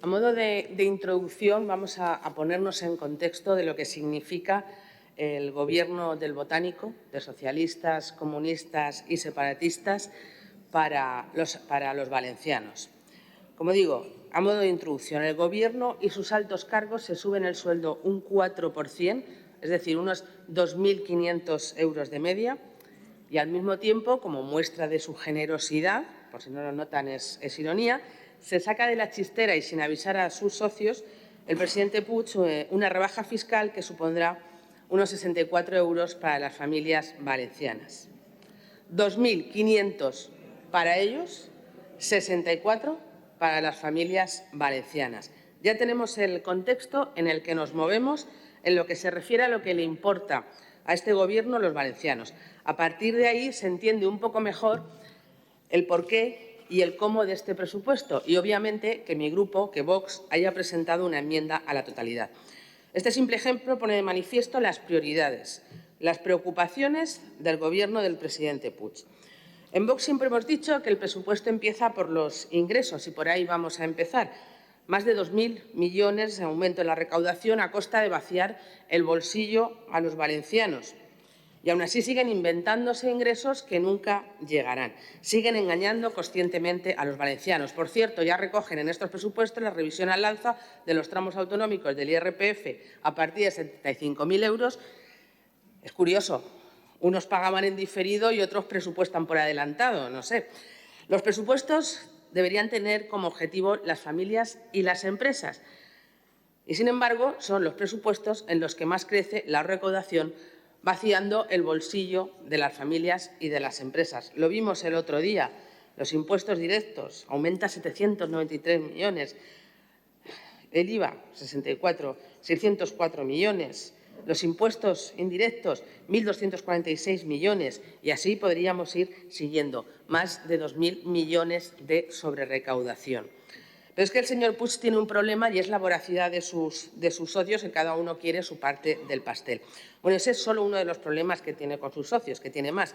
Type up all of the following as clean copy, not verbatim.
A modo de introducción, vamos a ponernos en contexto de lo que significa el Gobierno del Botánico, de socialistas, comunistas y separatistas, para los valencianos. Como digo, a modo de introducción, el Gobierno y sus altos cargos se suben el sueldo un 4%, es decir, unos 2.500 euros de media, y al mismo tiempo, como muestra de su generosidad, por si no lo notan es ironía, se saca de la chistera y sin avisar a sus socios el presidente Puig una rebaja fiscal que supondrá unos 64 euros para las familias valencianas. 2.500 para ellos, 64 para las familias valencianas. Ya tenemos el contexto en el que nos movemos en lo que se refiere a lo que le importa a este Gobierno a los valencianos. A partir de ahí se entiende un poco mejor el porqué y el cómo de este presupuesto y, obviamente, que mi grupo, que Vox, haya presentado una enmienda a la totalidad. Este simple ejemplo pone de manifiesto las prioridades, las preocupaciones del Gobierno del presidente Puig. En Vox siempre hemos dicho que el presupuesto empieza por los ingresos y por ahí vamos a empezar. Más de 2.000 millones de aumento en la recaudación a costa de vaciar el bolsillo a los valencianos. Y aún así siguen inventándose ingresos que nunca llegarán. Siguen engañando conscientemente a los valencianos. Por cierto, ya recogen en estos presupuestos la revisión al alza de los tramos autonómicos del IRPF a partir de 75.000 euros. Es curioso, unos pagaban en diferido y otros presupuestan por adelantado, no sé. Los presupuestos deberían tener como objetivo las familias y las empresas. Y, sin embargo, son los presupuestos en los que más crece la recaudación, vaciando el bolsillo de las familias y de las empresas. Lo vimos el otro día. Los impuestos directos aumentan 793 millones, el IVA 604 millones, los impuestos indirectos 1.246 millones y así podríamos ir siguiendo, más de 2.000 millones de sobrerecaudación. Pero es que el señor Puig tiene un problema y es la voracidad de sus socios, que cada uno quiere su parte del pastel. Bueno, ese es solo uno de los problemas que tiene con sus socios, que tiene más.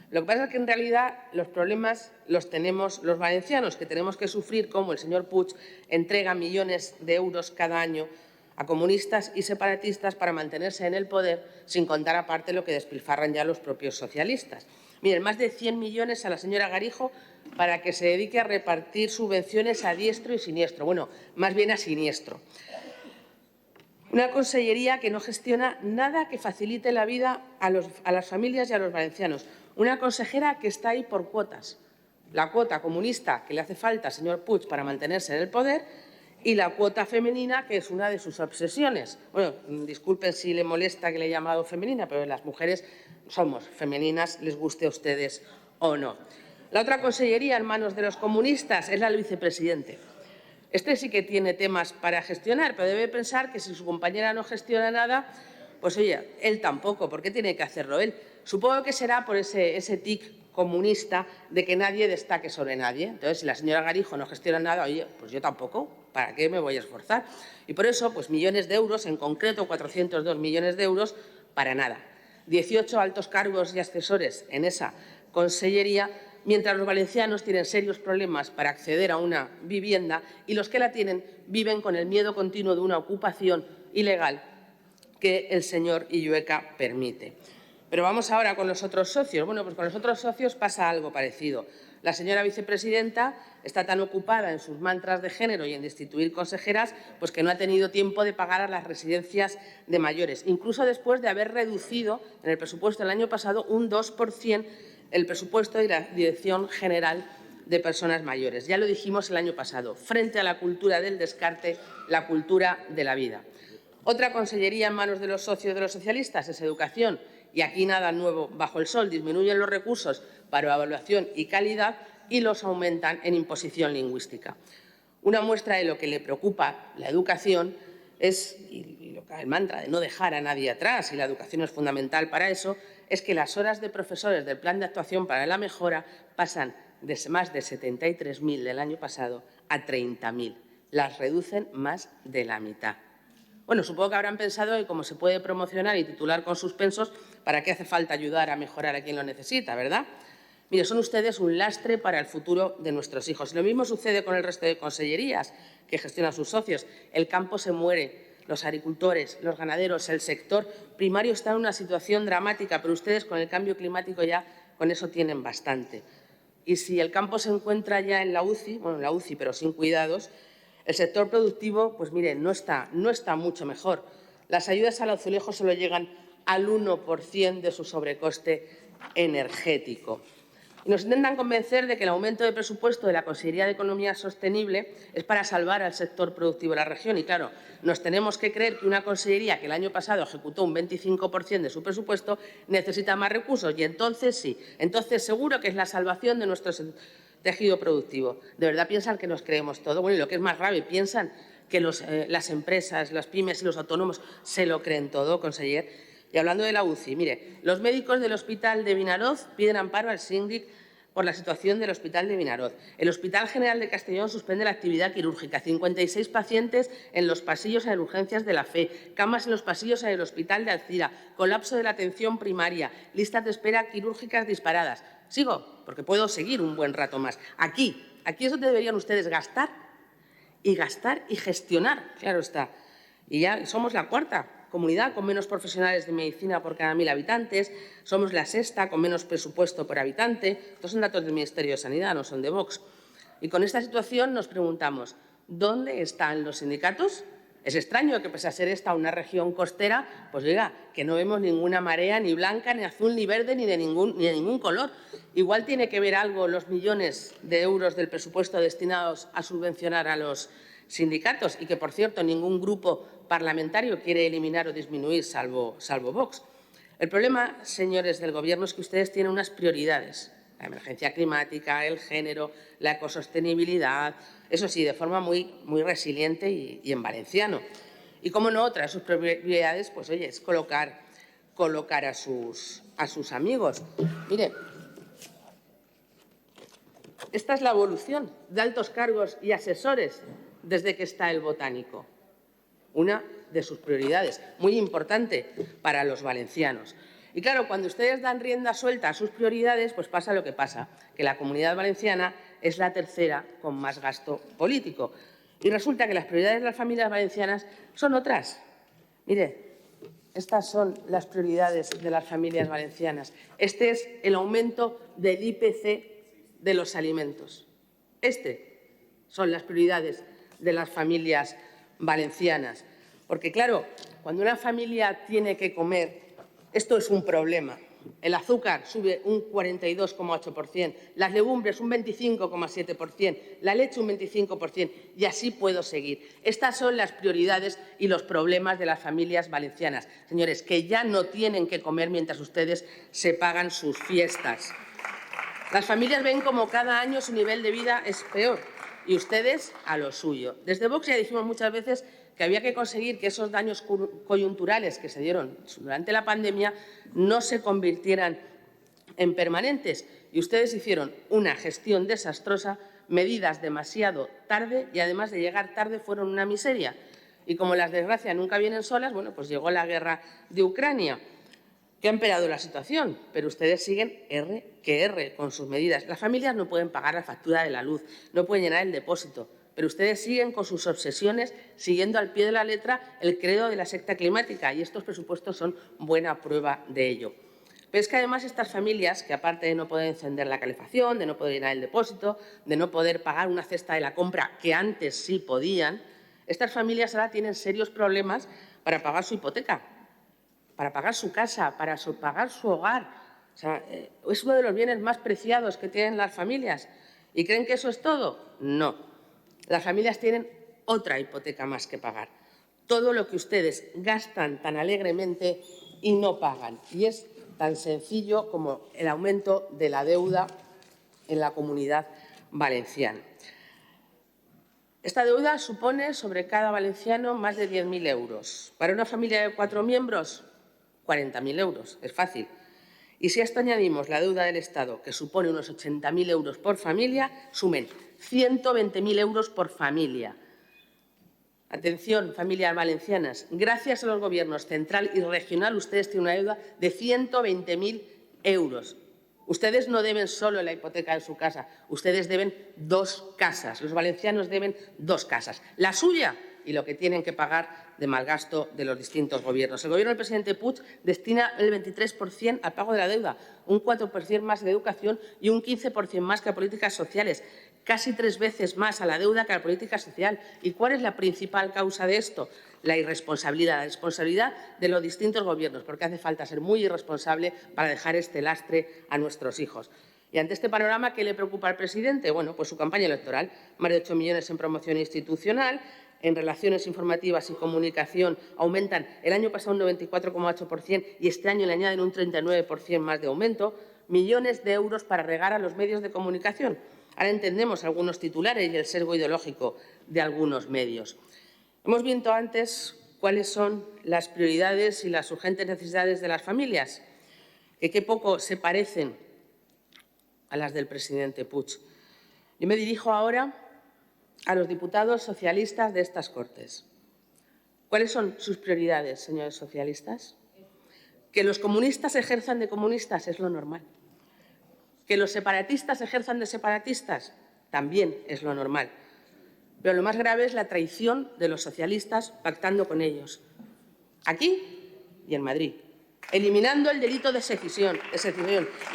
Lo que pasa es que, en realidad, los problemas los tenemos los valencianos, que tenemos que sufrir cómo el señor Puig entrega millones de euros cada año a comunistas y separatistas para mantenerse en el poder, sin contar aparte lo que despilfarran ya los propios socialistas. Miren, más de 100 millones a la señora Garijo para que se dedique a repartir subvenciones a diestro y siniestro. Bueno, más bien a siniestro. Una consellería que no gestiona nada que facilite la vida a las familias y a los valencianos. Una consejera que está ahí por cuotas. La cuota comunista que le hace falta al señor Puig para mantenerse en el poder y la cuota femenina, que es una de sus obsesiones. Bueno, disculpen si le molesta que le haya llamado femenina, pero las mujeres somos femeninas, les guste a ustedes o no. La otra consellería en manos de los comunistas es la del vicepresidente. Este sí que tiene temas para gestionar, pero debe pensar que si su compañera no gestiona nada, pues oye, él tampoco. ¿Por qué tiene que hacerlo él? Supongo que será por ese tic comunista de que nadie destaque sobre nadie. Entonces, si la señora Garijo no gestiona nada, oye, pues yo tampoco. ¿Para qué me voy a esforzar? Y por eso, pues millones de euros, en concreto 402 millones de euros, para nada. 18 altos cargos y asesores en esa consellería, mientras los valencianos tienen serios problemas para acceder a una vivienda y los que la tienen viven con el miedo continuo de una ocupación ilegal que el señor Illueca permite. Pero vamos ahora con los otros socios. Bueno, pues con los otros socios pasa algo parecido. La señora vicepresidenta está tan ocupada en sus mantras de género y en destituir consejeras, pues que no ha tenido tiempo de pagar a las residencias de mayores, incluso después de haber reducido en el presupuesto del año pasado un 2% el presupuesto de la Dirección General de Personas Mayores. Ya lo dijimos el año pasado, frente a la cultura del descarte, la cultura de la vida. Otra consellería en manos de los socios de los socialistas es Educación, y aquí nada nuevo bajo el sol. Disminuyen los recursos para evaluación y calidad y los aumentan en imposición lingüística. Una muestra de lo que le preocupa la educación es, y lo que el mantra de no dejar a nadie atrás, y la educación es fundamental para eso, es que las horas de profesores del Plan de Actuación para la Mejora pasan de más de 73.000 del año pasado a 30.000. Las reducen más de la mitad. Bueno, supongo que habrán pensado que como se puede promocionar y titular con suspensos, ¿para qué hace falta ayudar a mejorar a quien lo necesita, verdad? Mire, son ustedes un lastre para el futuro de nuestros hijos. Lo mismo sucede con el resto de consellerías que gestionan sus socios. El campo se muere, los agricultores, los ganaderos, el sector primario está en una situación dramática, pero ustedes con el cambio climático ya con eso tienen bastante. Y si el campo se encuentra ya en la UCI, bueno, en la UCI, pero sin cuidados, el sector productivo, pues mire, no está mucho mejor. Las ayudas al azulejo solo llegan al 1% de su sobrecoste energético. Y nos intentan convencer de que el aumento de presupuesto de la Consellería de Economía Sostenible es para salvar al sector productivo de la región. Y, claro, nos tenemos que creer que una consellería que el año pasado ejecutó un 25% de su presupuesto necesita más recursos. Y entonces sí, entonces seguro que es la salvación de nuestro tejido productivo. ¿De verdad piensan que nos creemos todo? Bueno, y lo que es más grave, piensan que las empresas, las pymes y los autónomos se lo creen todo, conseller. Y hablando de la UCI, mire, los médicos del Hospital de Vinaroz piden amparo al síndic por la situación del Hospital de Vinaroz. El Hospital General de Castellón suspende la actividad quirúrgica. 56 pacientes en los pasillos de urgencias de la FE, camas en los pasillos del Hospital de Alcira, colapso de la atención primaria, listas de espera quirúrgicas disparadas. Sigo, porque puedo seguir un buen rato más. Aquí es donde deberían ustedes gastar y gestionar, claro está. Y ya somos la cuarta comunidad con menos profesionales de medicina por cada 1.000 habitantes, somos la sexta con menos presupuesto por habitante. Estos son datos del Ministerio de Sanidad, no son de Vox. Y con esta situación nos preguntamos, ¿dónde están los sindicatos? Es extraño que, pese a ser esta una región costera, pues diga que no vemos ninguna marea, ni blanca, ni azul, ni verde, ni de ningún color. Igual tiene que ver algo los millones de euros del presupuesto destinados a subvencionar a los sindicatos y que, por cierto, ningún grupo parlamentario quiere eliminar o disminuir, salvo Vox. El problema, señores del Gobierno, es que ustedes tienen unas prioridades. La emergencia climática, el género, la ecosostenibilidad, eso sí, de forma muy resiliente y en valenciano. Y, cómo no, otra de sus prioridades, pues, oye, es colocar a sus amigos. Mire, esta es la evolución de altos cargos y asesores desde que está el Botánico. Una de sus prioridades, muy importante para los valencianos. Y, claro, cuando ustedes dan rienda suelta a sus prioridades, pues pasa lo que pasa, que la Comunidad Valenciana es la tercera con más gasto político. Y resulta que las prioridades de las familias valencianas son otras. Mire, estas son las prioridades de las familias valencianas. Este es el aumento del IPC de los alimentos. Son las prioridades de las familias valencianas. Porque, claro, cuando una familia tiene que comer, esto es un problema. El azúcar sube un 42,8%, las legumbres un 25,7%, la leche un 25%, y así puedo seguir. Estas son las prioridades y los problemas de las familias valencianas. Señores, que ya no tienen que comer mientras ustedes se pagan sus fiestas. Las familias ven como cada año su nivel de vida es peor y ustedes a lo suyo. Desde Vox ya dijimos muchas veces que había que conseguir que esos daños coyunturales que se dieron durante la pandemia no se convirtieran en permanentes. Y ustedes hicieron una gestión desastrosa, medidas demasiado tarde y, además de llegar tarde, fueron una miseria. Y como las desgracias nunca vienen solas, bueno, pues llegó la guerra de Ucrania, que ha empeorado la situación, pero ustedes siguen R con sus medidas. Las familias no pueden pagar la factura de la luz, no pueden llenar el depósito, pero ustedes siguen con sus obsesiones, siguiendo al pie de la letra el credo de la secta climática, y estos presupuestos son buena prueba de ello. Pero es que, además, estas familias, que aparte de no poder encender la calefacción, de no poder llenar el depósito, de no poder pagar una cesta de la compra, que antes sí podían, estas familias ahora tienen serios problemas para pagar su hipoteca, para pagar su casa, para pagar su hogar. O sea, es uno de los bienes más preciados que tienen las familias. ¿Y creen que eso es todo? No. Las familias tienen otra hipoteca más que pagar. Todo lo que ustedes gastan tan alegremente y no pagan. Y es tan sencillo como el aumento de la deuda en la Comunidad Valenciana. Esta deuda supone sobre cada valenciano más de 10.000 euros. Para una familia de 4 miembros, 40.000 euros. Es fácil. Y si a esto añadimos la deuda del Estado, que supone unos 80.000 euros por familia, sumen 120.000 euros por familia. Atención, familias valencianas, gracias a los gobiernos central y regional, ustedes tienen una deuda de 120.000 euros. Ustedes no deben solo la hipoteca de su casa, ustedes deben 2 casas. Los valencianos deben 2 casas, la suya y lo que tienen que pagar de malgasto de los distintos gobiernos. El Gobierno del presidente Puig destina el 23% al pago de la deuda, un 4% más de educación y un 15% más que a políticas sociales, casi 3 veces más a la deuda que a la política social. ¿Y cuál es la principal causa de esto? La responsabilidad de los distintos gobiernos, porque hace falta ser muy irresponsable para dejar este lastre a nuestros hijos. Y ante este panorama, ¿qué le preocupa al presidente? Bueno, pues su campaña electoral, más de 8 millones en promoción institucional, en relaciones informativas y comunicación aumentan el año pasado un 94,8% y este año le añaden un 39% más de aumento, millones de euros para regar a los medios de comunicación. Ahora entendemos algunos titulares y el sesgo ideológico de algunos medios. Hemos visto antes cuáles son las prioridades y las urgentes necesidades de las familias, que qué poco se parecen a las del presidente Puig. Yo me dirijo ahora a los diputados socialistas de estas Cortes. ¿Cuáles son sus prioridades, señores socialistas? Que los comunistas ejerzan de comunistas es lo normal. Que los separatistas ejerzan de separatistas también es lo normal. Pero lo más grave es la traición de los socialistas pactando con ellos, aquí y en Madrid, eliminando el delito de secesión,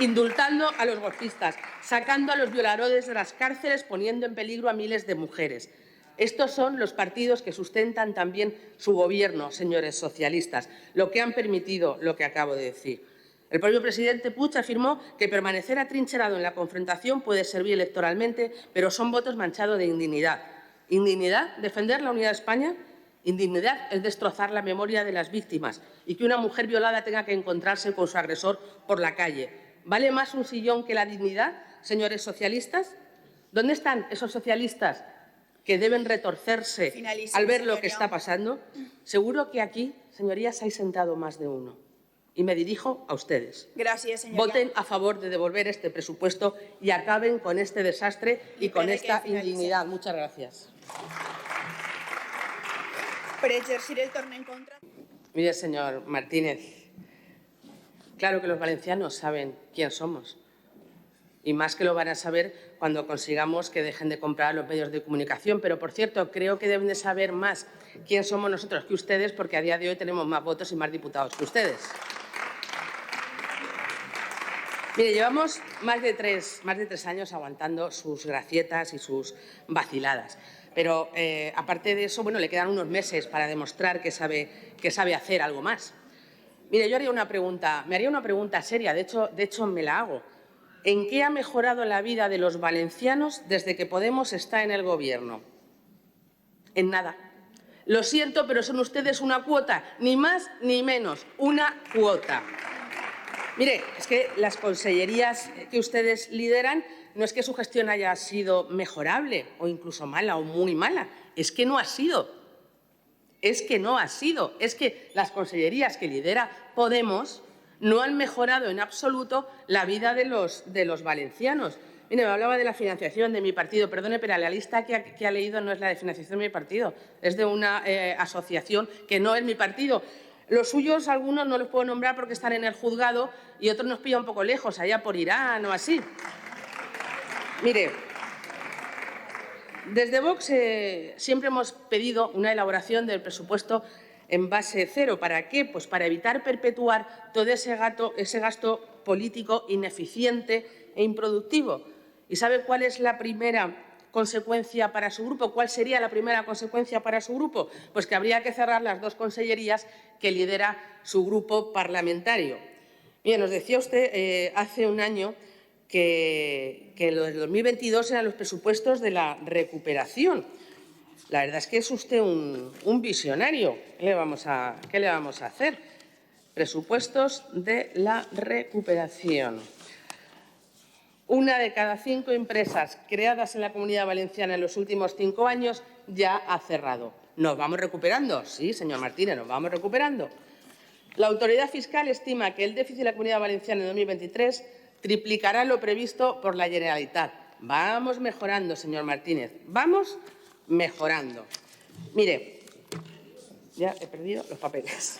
indultando a los golpistas, sacando a los violadores de las cárceles, poniendo en peligro a miles de mujeres. Estos son los partidos que sustentan también su gobierno, señores socialistas, lo que han permitido lo que acabo de decir. El propio presidente Puig afirmó que permanecer atrincherado en la confrontación puede servir electoralmente, pero son votos manchados de indignidad. ¿Indignidad? ¿Defender la unidad de España? Indignidad es destrozar la memoria de las víctimas y que una mujer violada tenga que encontrarse con su agresor por la calle. ¿Vale más un sillón que la dignidad, señores socialistas? ¿Dónde están esos socialistas que deben retorcerse al ver lo que está pasando? Seguro que aquí, señorías, hay sentado más de uno. Y me dirijo a ustedes. Gracias, señoría. Voten a favor de devolver este presupuesto y acaben con este desastre y con esta indignidad. Muchas gracias. Per exercir el torn en contra. Mire, señor Martínez, claro que los valencianos saben quién somos. Y más que lo van a saber cuando consigamos que dejen de comprar los medios de comunicación. Pero, por cierto, creo que deben de saber más quién somos nosotros que ustedes, porque a día de hoy tenemos más votos y más diputados que ustedes. Mire, llevamos más de tres años aguantando sus gracietas y sus vaciladas. Pero, aparte de eso, bueno, le quedan unos meses para demostrar que sabe hacer algo más. Mire, yo me haría una pregunta seria, de hecho me la hago. ¿En qué ha mejorado la vida de los valencianos desde que Podemos está en el Gobierno? En nada. Lo siento, pero son ustedes una cuota, ni más ni menos, una cuota. Mire, es que las consellerías que ustedes lideran no es que su gestión haya sido mejorable o incluso mala o muy mala, es que no ha sido. Es que no ha sido. Es que las consellerías que lidera Podemos no han mejorado en absoluto la vida de los valencianos. Mire, me hablaba de la financiación de mi partido. Perdone, pero la lista que ha leído no es la de financiación de mi partido, es de una asociación que no es mi partido. Los suyos, algunos no los puedo nombrar porque están en el juzgado y otros nos pillan un poco lejos, allá por Irán o así. Mire, desde Vox siempre hemos pedido una elaboración del presupuesto en base cero. ¿Para qué? Pues para evitar perpetuar todo ese gasto político ineficiente e improductivo. ¿Y sabe cuál es la primera consecuencia para su grupo? ¿Cuál sería la primera consecuencia para su grupo? Pues que habría que cerrar las 2 consellerías que lidera su grupo parlamentario. Mire, nos decía usted hace un año que lo del 2022 eran los presupuestos de la recuperación. La verdad es que es usted un visionario. ¿Qué le vamos a hacer? Presupuestos de la recuperación. 1 de cada 5 empresas creadas en la Comunidad Valenciana en los últimos 5 años ya ha cerrado. ¿Nos vamos recuperando? Sí, señor Martínez, nos vamos recuperando. La autoridad fiscal estima que el déficit de la Comunidad Valenciana en 2023 triplicará lo previsto por la Generalitat. Vamos mejorando, señor Martínez, vamos mejorando. Mire, ya he perdido los papeles.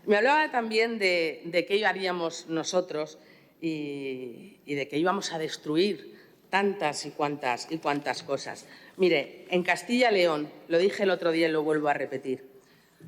Me hablaba también de qué haríamos nosotros y de que íbamos a destruir tantas y cuantas cosas. Mire, en Castilla y León, lo dije el otro día y lo vuelvo a repetir,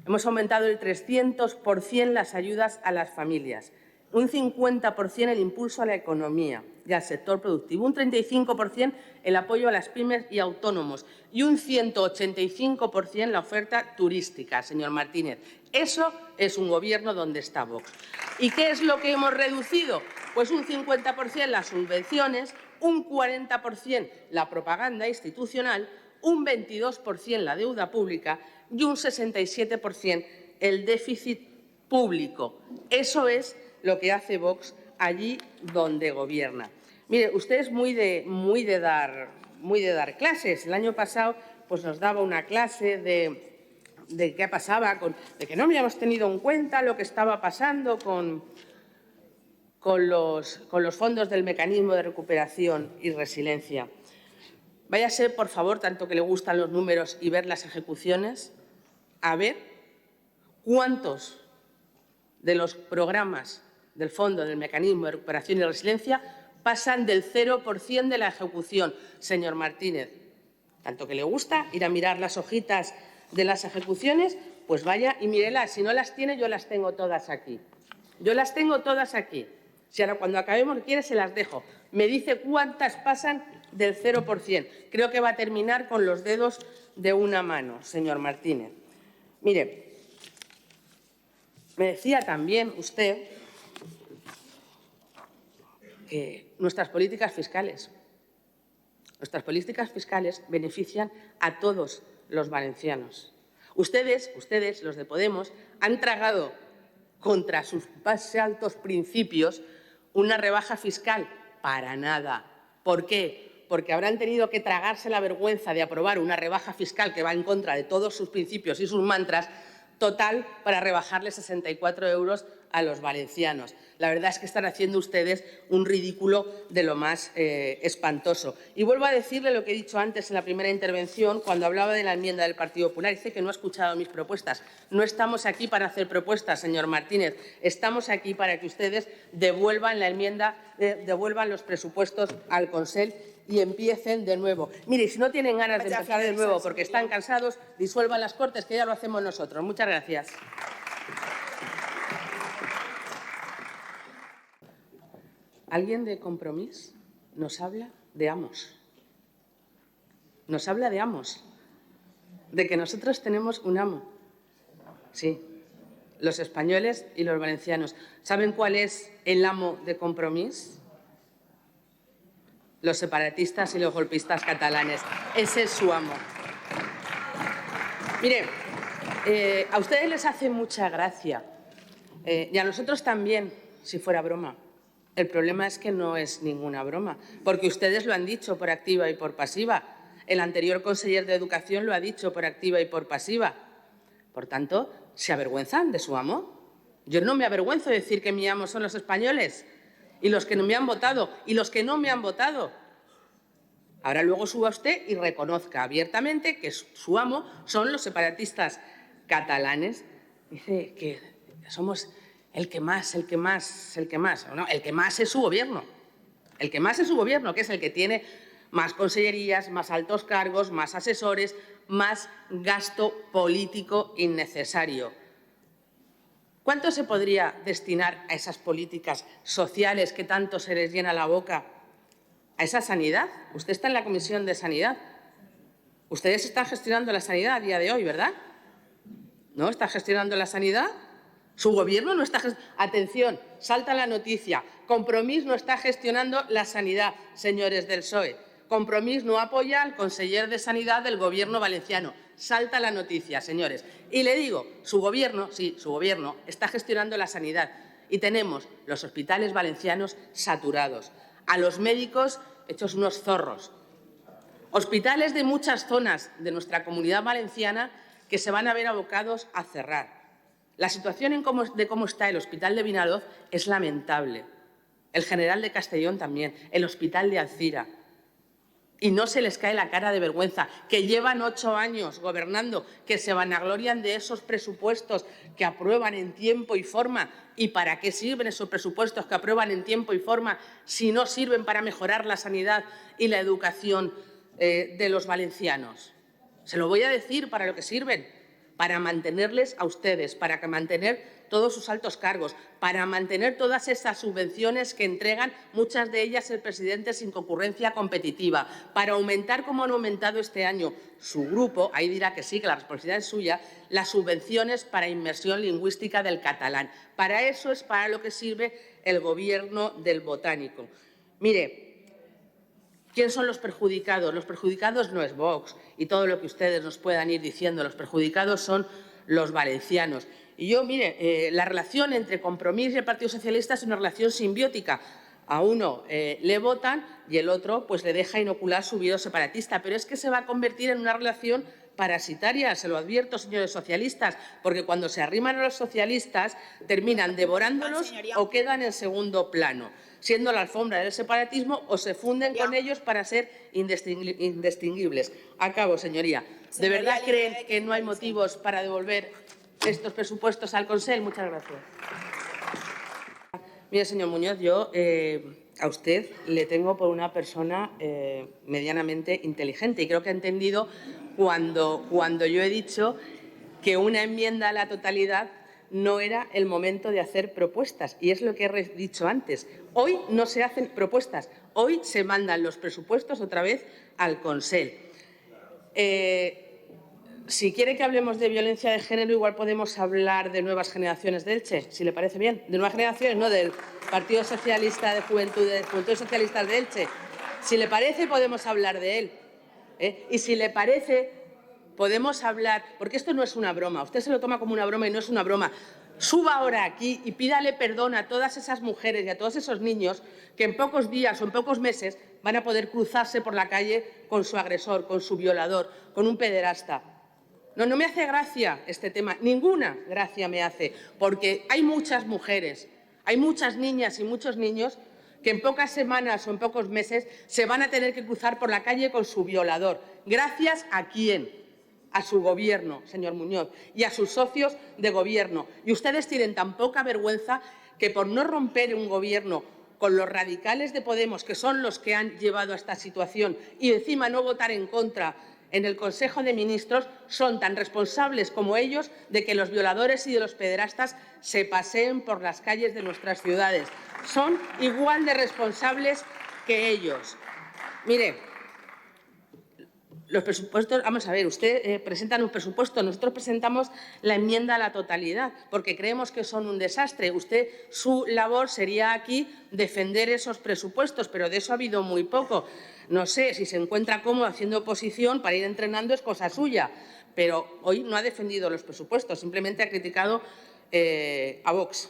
hemos aumentado el 300% las ayudas a las familias, un 50% el impulso a la economía y al sector productivo, un 35% el apoyo a las pymes y autónomos y un 185% la oferta turística, señor Martínez. Eso es un Gobierno donde está Vox. ¿Y qué es lo que hemos reducido? Pues un 50% las subvenciones, un 40% la propaganda institucional, un 22% la deuda pública y un 67% el déficit público. Eso es lo que hace Vox allí donde gobierna. Mire, usted es muy de dar clases. El año pasado pues, nos daba una clase de qué pasaba, de que no habíamos tenido en cuenta lo que estaba pasando con los fondos del Mecanismo de Recuperación y Resiliencia. Váyase, por favor, tanto que le gustan los números y ver las ejecuciones, a ver cuántos de los programas del Fondo del Mecanismo de Recuperación y Resiliencia pasan del 0% de la ejecución, señor Martínez. Tanto que le gusta ir a mirar las hojitas de las ejecuciones, pues vaya y mírelas. Si no las tiene, yo las tengo todas aquí. Yo las tengo todas aquí. Si ahora cuando acabemos, quiere, se las dejo. Me dice cuántas pasan del 0%. Creo que va a terminar con los dedos de una mano, señor Martínez. Mire, me decía también usted que nuestras políticas fiscales benefician a todos los valencianos. Ustedes, los de Podemos, han tragado contra sus más altos principios una rebaja fiscal. Para nada. ¿Por qué? Porque habrán tenido que tragarse la vergüenza de aprobar una rebaja fiscal que va en contra de todos sus principios y sus mantras, total, para rebajarle 64 euros a los valencianos. La verdad es que están haciendo ustedes un ridículo de lo más espantoso. Y vuelvo a decirle lo que he dicho antes en la primera intervención, cuando hablaba de la enmienda del Partido Popular. Dice que no ha escuchado mis propuestas. No estamos aquí para hacer propuestas, señor Martínez. Estamos aquí para que ustedes devuelvan la enmienda, devuelvan los presupuestos al Consell y empiecen de nuevo. Mire, si no tienen ganas de empezar de nuevo porque están cansados, disuelvan las Cortes, que ya lo hacemos nosotros. Muchas gracias. ¿Alguien de Compromís nos habla de Amos? Nos habla de Amos, de que nosotros tenemos un amo. Sí, los españoles y los valencianos. ¿Saben cuál es el amo de Compromís? Los separatistas y los golpistas catalanes. Ese es su amo. Mire, a ustedes les hace mucha gracia, y a nosotros también, si fuera broma. El problema es que no es ninguna broma, porque ustedes lo han dicho por activa y por pasiva. El anterior conseller de Educación lo ha dicho por activa y por pasiva. Por tanto, ¿se avergüenzan de su amo? Yo no me avergüenzo de decir que mi amo son los españoles y los que no me han votado y los que no me han votado. Ahora luego suba usted y reconozca abiertamente que su amo son los separatistas catalanes. Dice que somos el que más. No, el que más es su Gobierno. El que más es su Gobierno, que es el que tiene más consellerías, más altos cargos, más asesores, más gasto político innecesario. ¿Cuánto se podría destinar a esas políticas sociales que tanto se les llena la boca? ¿A esa sanidad? Usted está en la Comisión de Sanidad. Ustedes están gestionando la sanidad a día de hoy, ¿verdad? ¿No está gestionando la sanidad? Su Gobierno no está gestionando. Atención, salta la noticia. Compromís no está gestionando la sanidad, señores del PSOE. Compromís no apoya al conseller de Sanidad del Gobierno valenciano. Salta la noticia, señores. Y le digo, su Gobierno, sí, su Gobierno está gestionando la sanidad y tenemos los hospitales valencianos saturados, a los médicos hechos unos zorros, hospitales de muchas zonas de nuestra Comunidad Valenciana que se van a ver abocados a cerrar. La situación de cómo está el Hospital de Vinalopó es lamentable, el General de Castellón también, el Hospital de Alzira. y no se les cae la cara de vergüenza, que llevan 8 años gobernando, que se vanaglorian de esos presupuestos que aprueban en tiempo y forma. ¿Y para qué sirven esos presupuestos que aprueban en tiempo y forma si no sirven para mejorar la sanidad y la educación de los valencianos? Se lo voy a decir para lo que sirven: para mantenerles a ustedes, para mantener todos sus altos cargos, para mantener todas esas subvenciones que entregan, muchas de ellas el presidente sin concurrencia competitiva, para aumentar, como han aumentado este año su grupo, ahí dirá que sí, que la responsabilidad es suya, las subvenciones para inmersión lingüística del catalán. Para eso es para lo que sirve el Gobierno del Botánico. Mire, ¿quién son los perjudicados? Los perjudicados no es Vox y todo lo que ustedes nos puedan ir diciendo. Los perjudicados son los valencianos. Y yo, mire, la relación entre Compromís y el Partido Socialista es una relación simbiótica. A uno le votan y el otro pues le deja inocular su virus separatista. Pero es que se va a convertir en una relación parasitaria, se lo advierto, señores socialistas, porque cuando se arriman a los socialistas terminan devorándolos o quedan en segundo plano, siendo la alfombra del separatismo, o se funden con ellos para ser indistinguibles. Acabo, señoría. ¿De verdad creen que no hay motivos para devolver estos presupuestos al Consell? Muchas gracias. Mire, señor Muñoz, yo a usted le tengo por una persona medianamente inteligente y creo que ha entendido cuando yo he dicho que una enmienda a la totalidad no era el momento de hacer propuestas, y es lo que he dicho antes. Hoy no se hacen propuestas, hoy se mandan los presupuestos otra vez al Consell. Si quiere que hablemos de violencia de género, igual podemos hablar de Nuevas Generaciones de Elche, si le parece bien. De Nuevas Generaciones, no, del Partido Socialista de Juventudes Socialistas de Elche. Si le parece, podemos hablar de él. Y si le parece, podemos hablar, porque esto no es una broma, usted se lo toma como una broma y no es una broma. Suba ahora aquí y pídale perdón a todas esas mujeres y a todos esos niños que en pocos días o en pocos meses van a poder cruzarse por la calle con su agresor, con su violador, con un pederasta. No me hace gracia este tema, ninguna gracia me hace, porque hay muchas mujeres, hay muchas niñas y muchos niños que en pocas semanas o en pocos meses se van a tener que cruzar por la calle con su violador. ¿Gracias a quién? A su Gobierno, señor Muñoz, y a sus socios de Gobierno. Y ustedes tienen tan poca vergüenza que, por no romper un Gobierno con los radicales de Podemos, que son los que han llevado a esta situación, y encima no votar en contra en el Consejo de Ministros, son tan responsables como ellos de que los violadores y de los pederastas se paseen por las calles de nuestras ciudades. Son igual de responsables que ellos. Mire, los presupuestos, vamos a ver, usted presenta un presupuesto, nosotros presentamos la enmienda a la totalidad, porque creemos que son un desastre. Usted, su labor sería aquí defender esos presupuestos, pero de eso ha habido muy poco. No sé, si se encuentra cómodo haciendo oposición para ir entrenando es cosa suya, pero hoy no ha defendido los presupuestos, simplemente ha criticado a Vox,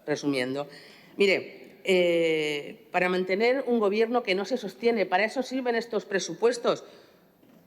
resumiendo. Mire, para mantener un Gobierno que no se sostiene, para eso sirven estos presupuestos.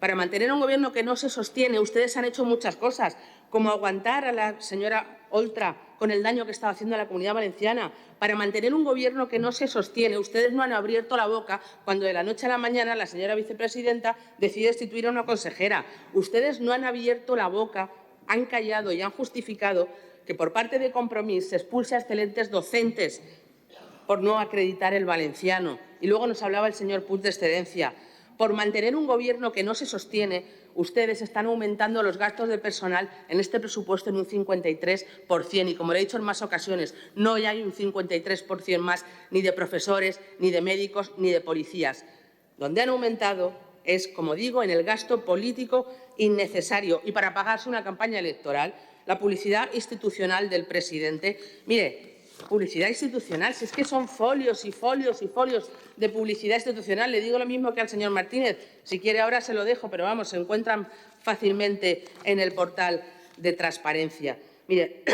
Para mantener un Gobierno que no se sostiene, ustedes han hecho muchas cosas, como aguantar a la señora Oltra con el daño que estaba haciendo a la Comunidad Valenciana. Para mantener un Gobierno que no se sostiene, ustedes no han abierto la boca cuando de la noche a la mañana la señora vicepresidenta decide destituir a una consejera. Ustedes no han abierto la boca, han callado y han justificado que por parte de Compromís se expulse a excelentes docentes por no acreditar el valenciano. Y luego nos hablaba el señor Puig de excedencia. Por mantener un Gobierno que no se sostiene, ustedes están aumentando los gastos de personal en este presupuesto en un 53%. Y, como le he dicho en más ocasiones, no hay un 53% más ni de profesores, ni de médicos, ni de policías. Donde han aumentado es, como digo, en el gasto político innecesario y para pagarse una campaña electoral, la publicidad institucional del presidente. Mire, publicidad institucional, si es que son folios y folios y folios de publicidad institucional. Le digo lo mismo que al señor Martínez. Si quiere ahora se lo dejo, pero vamos, se encuentran fácilmente en el portal de transparencia. Mire,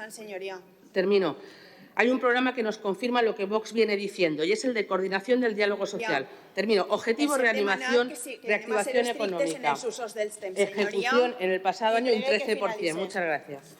señoría. Termino. Hay un programa que nos confirma lo que Vox viene diciendo y es el de coordinación del diálogo social. Termino. Objetivo, reanimación, reactivación económica. Ejecución en el pasado año un 13%. Muchas gracias.